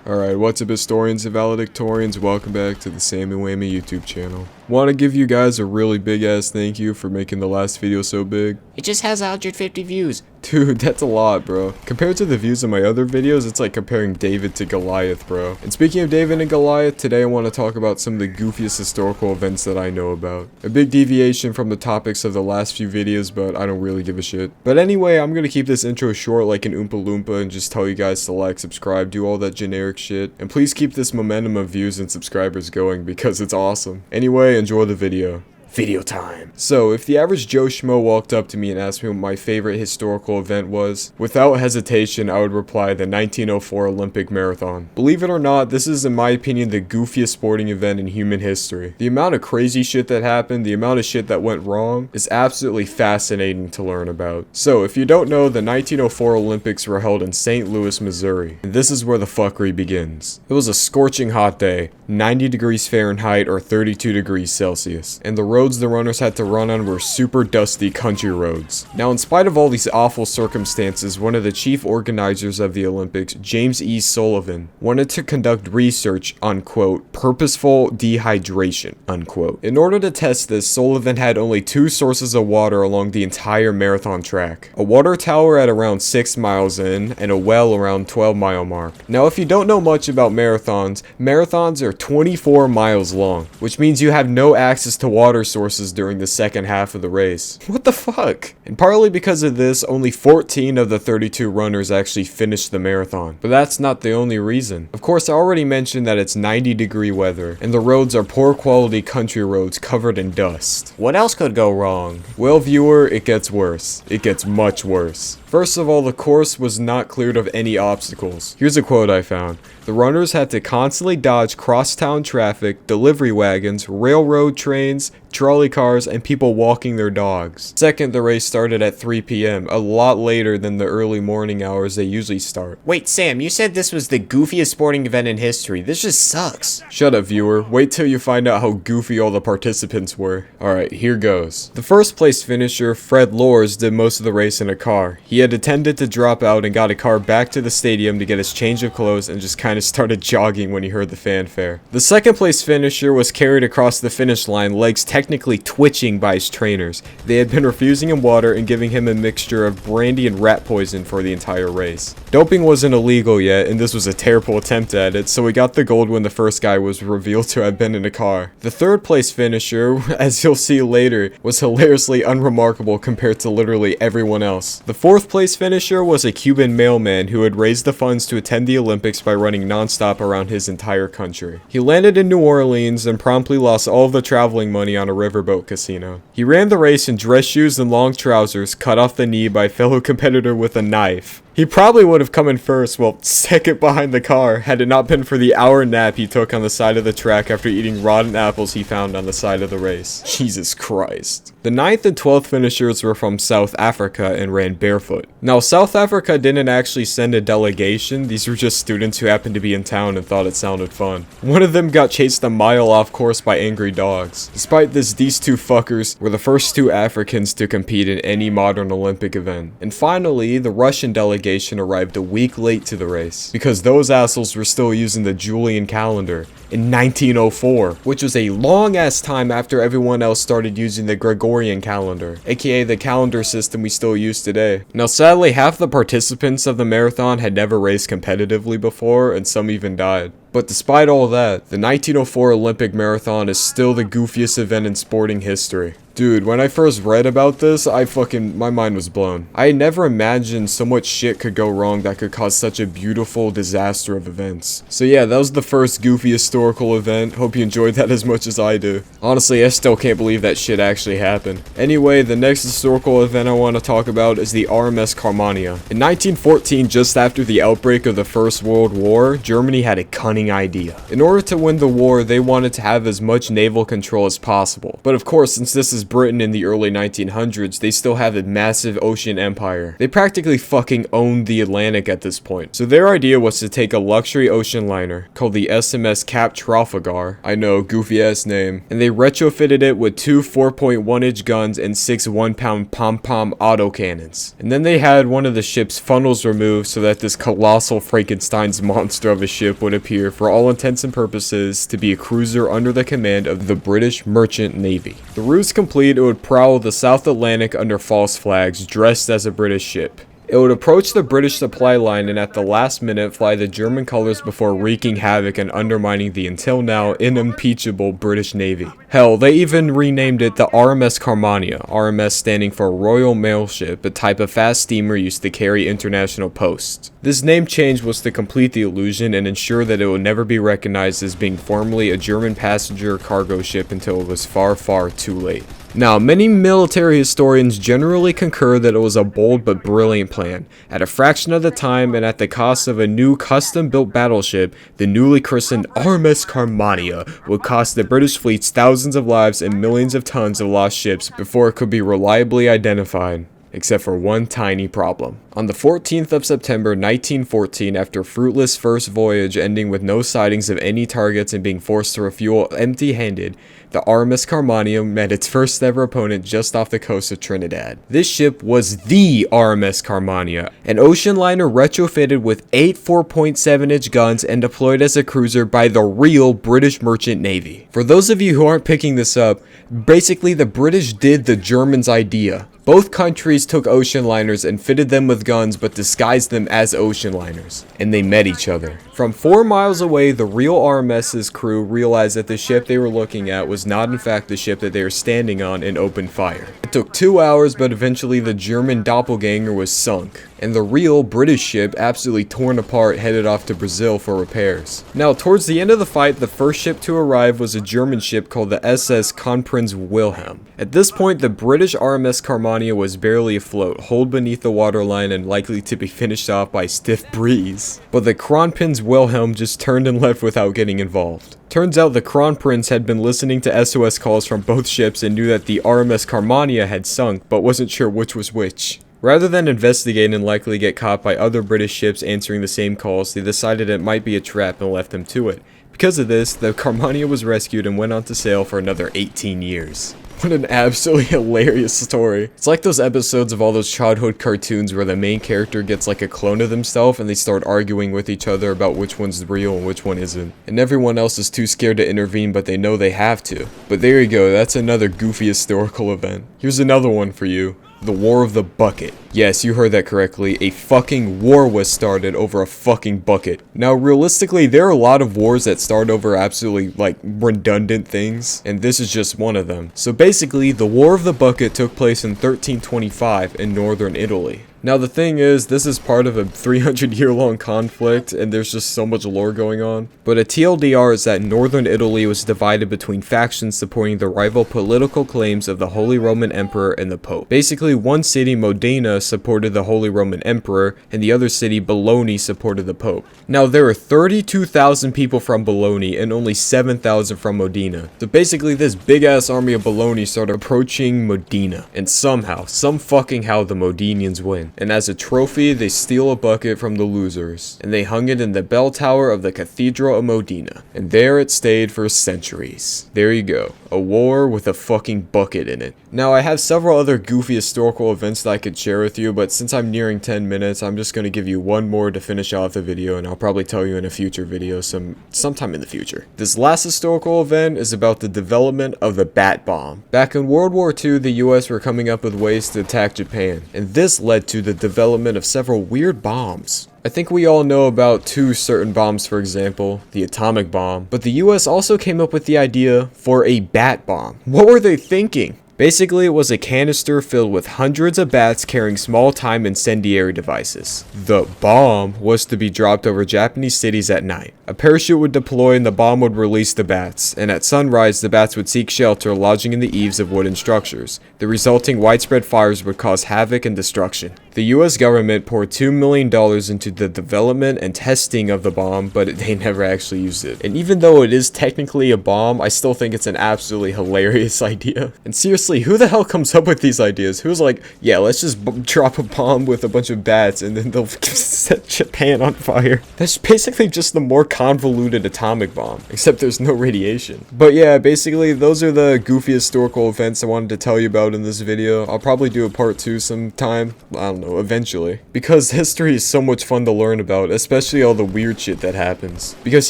Alright, what's up historians and valedictorians, welcome back to the Sammy Whammy YouTube channel. Want to give you guys a really big ass thank you for making the last video so big. It just has 150 views. Dude, that's a lot, bro. Compared to the views of my other videos, it's like comparing David to Goliath, bro. And speaking of David and Goliath, today I want to talk about some of the goofiest historical events that I know about. A big deviation from the topics of the last few videos, but I don't really give a shit. But anyway, I'm gonna keep this intro short like an Oompa Loompa and just tell you guys to like, subscribe, do all that generic shit. And please keep this momentum of views and subscribers going because it's awesome. Anyway, enjoy the video. Video time. So, if the average Joe Schmo walked up to me and asked me what my favorite historical event was, without hesitation, I would reply the 1904 Olympic Marathon. Believe it or not, this is in my opinion the goofiest sporting event in human history. The amount of crazy shit that happened, the amount of shit that went wrong, is absolutely fascinating to learn about. So, if you don't know, the 1904 Olympics were held in St. Louis, Missouri. And this is where the fuckery begins. It was a scorching hot day, 90 degrees Fahrenheit or 32 degrees Celsius, and the roads the runners had to run on were super dusty country roads. Now, in spite of all these awful circumstances, one of the chief organizers of the Olympics, James E. Sullivan, wanted to conduct research on, quote, purposeful dehydration, unquote. In order to test this, Sullivan had only 2 sources of water along the entire marathon track. A water tower at around 6 miles in, and a well around 12-mile mark. Now, if you don't know much about marathons are 24 miles long, which means you have no access to water sources during the second half of the race. What the fuck? And partly because of this, only 14 of the 32 runners actually finished the marathon. But that's not the only reason. Of course, I already mentioned that it's 90-degree weather, and the roads are poor quality country roads covered in dust. What else could go wrong? Well, viewer, it gets worse. It gets much worse. First of all, the course was not cleared of any obstacles. Here's a quote I found. The runners had to constantly dodge crosstown traffic, delivery wagons, railroad trains, trolley cars, and people walking their dogs. Second, the race started at 3 p.m., a lot later than the early morning hours they usually start. Wait, Sam, you said this was the goofiest sporting event in history. This just sucks. Shut up, viewer. Wait till you find out how goofy all the participants were. Alright, here goes. The first place finisher, Fred Lors, did most of the race in a car. He had intended to drop out and got a car back to the stadium to get his change of clothes and just kind of started jogging when he heard the fanfare. The second place finisher was carried across the finish line, legs technically twitching by his trainers. They had been refusing him water and giving him a mixture of brandy and rat poison for the entire race. Doping wasn't illegal yet, and this was a terrible attempt at it, so he got the gold when the first guy was revealed to have been in a car. The third place finisher, as you'll see later, was hilariously unremarkable compared to literally everyone else. The fourth place finisher was a Cuban mailman who had raised the funds to attend the Olympics by running non-stop around his entire country. He landed in New Orleans and promptly lost all of the traveling money on a riverboat casino. He ran the race in dress shoes and long trousers, cut off the knee by a fellow competitor with a knife. He probably would have come in first, well, second behind the car, had it not been for the hour nap he took on the side of the track after eating rotten apples he found on the side of the race. Jesus Christ. The 9th and 12th finishers were from South Africa and ran barefoot. Now, South Africa didn't actually send a delegation, these were just students who happened to be in town and thought it sounded fun. One of them got chased a mile off course by angry dogs. Despite this, these two fuckers were the first 2 Africans to compete in any modern Olympic event. And finally, the Russian delegation arrived a week late to the race, because those assholes were still using the Julian calendar in 1904, which was a long ass time after everyone else started using the Gregorian calendar, aka the calendar system we still use today. Now sadly, half the participants of the marathon had never raced competitively before, and some even died. But despite all that, the 1904 Olympic Marathon is still the goofiest event in sporting history. Dude, when I first read about this, my mind was blown. I had never imagined so much shit could go wrong that could cause such a beautiful disaster of events. So yeah, that was the first goofy historical event. Hope you enjoyed that as much as I do. Honestly, I still can't believe that shit actually happened. Anyway, the next historical event I want to talk about is the RMS Carmania. In 1914, just after the outbreak of the First World War, Germany had a cunning idea. In order to win the war, they wanted to have as much naval control as possible. But of course, since this is as Britain in the early 1900s, they still have a massive ocean empire. They practically fucking owned the Atlantic at this point. So their idea was to take a luxury ocean liner called the SMS Cap Trafalgar, I know, goofy ass name, and they retrofitted it with 2 4.1-inch guns and 6 1-pound pom-pom autocannons. And then they had one of the ship's funnels removed so that this colossal Frankenstein's monster of a ship would appear, for all intents and purposes, to be a cruiser under the command of the British Merchant Navy. The ruse complete, it would prowl the South Atlantic under false flags, dressed as a British ship. It would approach the British supply line and at the last minute fly the German colors before wreaking havoc and undermining the until now unimpeachable British Navy. Hell, they even renamed it the RMS Carmania, RMS standing for Royal Mail Ship, a type of fast steamer used to carry international posts. This name change was to complete the illusion and ensure that it would never be recognized as being formerly a German passenger cargo ship until it was far, far too late. Now, many military historians generally concur that it was a bold but brilliant plan. At a fraction of the time and at the cost of a new custom-built battleship, the newly christened RMS Carmania would cost the British fleets thousands of lives and millions of tons of lost ships before it could be reliably identified. Except for one tiny problem. On the 14th of September 1914, after a fruitless first voyage ending with no sightings of any targets and being forced to refuel empty-handed, the RMS Carmania met its first ever opponent just off the coast of Trinidad. This ship was the RMS Carmania, an ocean liner retrofitted with 8 4.7-inch guns and deployed as a cruiser by the real British Merchant Navy. For those of you who aren't picking this up, basically the British did the Germans' idea. Both countries took ocean liners and fitted them with guns but disguised them as ocean liners, and they met each other. From 4 miles away, the real RMS's crew realized that the ship they were looking at was not in fact the ship that they were standing on and opened fire. It took 2 hours, but eventually the German doppelganger was sunk, and the real British ship, absolutely torn apart, headed off to Brazil for repairs. Now, towards the end of the fight, the first ship to arrive was a German ship called the SS Kronprinz Wilhelm. At this point, the British RMS Carmania was barely afloat, holed beneath the waterline and likely to be finished off by a stiff breeze. But the Kronprinz Wilhelm just turned and left without getting involved. Turns out the Kronprinz had been listening to SOS calls from both ships and knew that the RMS Carmania had sunk, but wasn't sure which was which. Rather than investigate and likely get caught by other British ships answering the same calls, they decided it might be a trap and left them to it. Because of this, the Carmania was rescued and went on to sail for another 18 years. What an absolutely hilarious story. It's like those episodes of all those childhood cartoons where the main character gets like a clone of themselves and they start arguing with each other about which one's real and which one isn't. And everyone else is too scared to intervene, but they know they have to. But there you go, that's another goofy historical event. Here's another one for you. The War of the Bucket. Yes, you heard that correctly. A fucking war was started over a fucking bucket. Now, realistically, there are a lot of wars that start over absolutely, like, redundant things, and this is just one of them. So basically, the War of the Bucket took place in 1325 in northern Italy. Now the thing is, this is part of a 300-year-long conflict, and there's just so much lore going on. But a TLDR is that northern Italy was divided between factions supporting the rival political claims of the Holy Roman Emperor and the Pope. Basically, one city, Modena, supported the Holy Roman Emperor, and the other city, Bologna, supported the Pope. Now there are 32,000 people from Bologna and only 7,000 from Modena. So basically, this big-ass army of Bologna started approaching Modena, and somehow, some fucking how, the Modenians win. And as a trophy, they steal a bucket from the losers, and they hung it in the bell tower of the Cathedral of Modena, and there it stayed for centuries. There you go, a war with a fucking bucket in it. Now, I have several other goofy historical events that I could share with you, but since I'm nearing 10 minutes, I'm just going to give you one more to finish off the video, and I'll probably tell you in a future video sometime in the future. This last historical event is about the development of the bat bomb. Back in World War II, the US were coming up with ways to attack Japan, and this led to the development of several weird bombs. I think we all know about 2 certain bombs, for example, the atomic bomb, but the US also came up with the idea for a bat bomb. What were they thinking? Basically, it was a canister filled with hundreds of bats carrying small-time incendiary devices. The bomb was to be dropped over Japanese cities at night. A parachute would deploy and the bomb would release the bats, and at sunrise the bats would seek shelter lodging in the eaves of wooden structures. The resulting widespread fires would cause havoc and destruction. The US government poured $2 million into the development and testing of the bomb, but they never actually used it. And even though it is technically a bomb, I still think it's an absolutely hilarious idea. And seriously, who the hell comes up with these ideas? Who's like, yeah, let's just drop a bomb with a bunch of bats and then they'll set Japan on fire. That's basically just the more convoluted atomic bomb, except there's no radiation. But yeah, basically those are the goofy historical events I wanted to tell you about in this video. I'll probably do a part 2 sometime. I don't know, eventually. Because history is so much fun to learn about, especially all the weird shit that happens. Because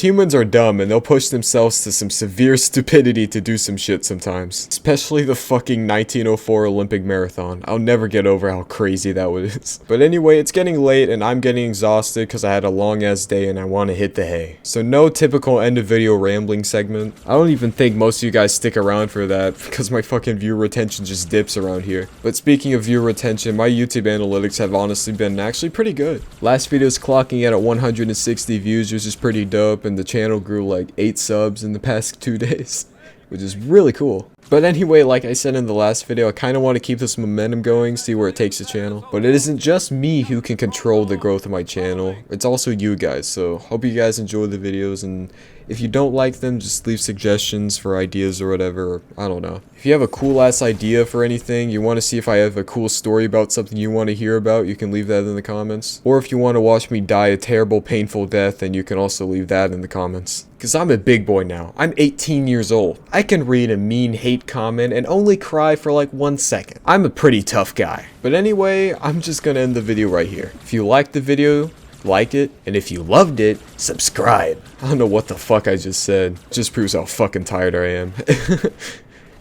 humans are dumb and they'll push themselves to some severe stupidity to do some shit sometimes. Especially the fucking 1904 Olympic marathon. I'll never get over how crazy that was. But anyway, it's getting late and I'm getting exhausted because I had a long ass day and I want to hit the hay. So no typical end of video rambling segment. I don't even think most of you guys stick around for that because my fucking viewer retention just dips around here. But speaking of viewer retention, my YouTube analytics have honestly been actually pretty good. Last video's clocking in at 160 views, which is pretty dope, and the channel grew like 8 subs in the past 2 days, which is really cool. But anyway, like I said in the last video, I kind of want to keep this momentum going, see where it takes the channel. But it isn't just me who can control the growth of my channel, it's also you guys, so hope you guys enjoy the videos, and if you don't like them, just leave suggestions for ideas or whatever, I don't know. If you have a cool ass idea for anything, you want to see if I have a cool story about something you want to hear about, you can leave that in the comments. Or if you want to watch me die a terrible, painful death, then you can also leave that in the comments. Cause I'm a big boy now, I'm 18 years old. I can read a mean hate comment and only cry for like 1 second. I'm a pretty tough guy. But anyway, I'm just gonna end the video right here. If you liked the video, like it, and if you loved it, subscribe. I don't know what the fuck I just said. Just proves how fucking tired I am.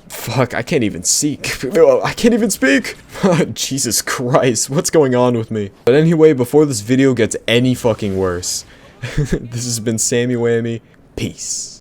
Fuck, I can't even speak. I can't even speak! Jesus Christ, what's going on with me? But anyway, before this video gets any fucking worse, this has been Sammy Whammy. Peace.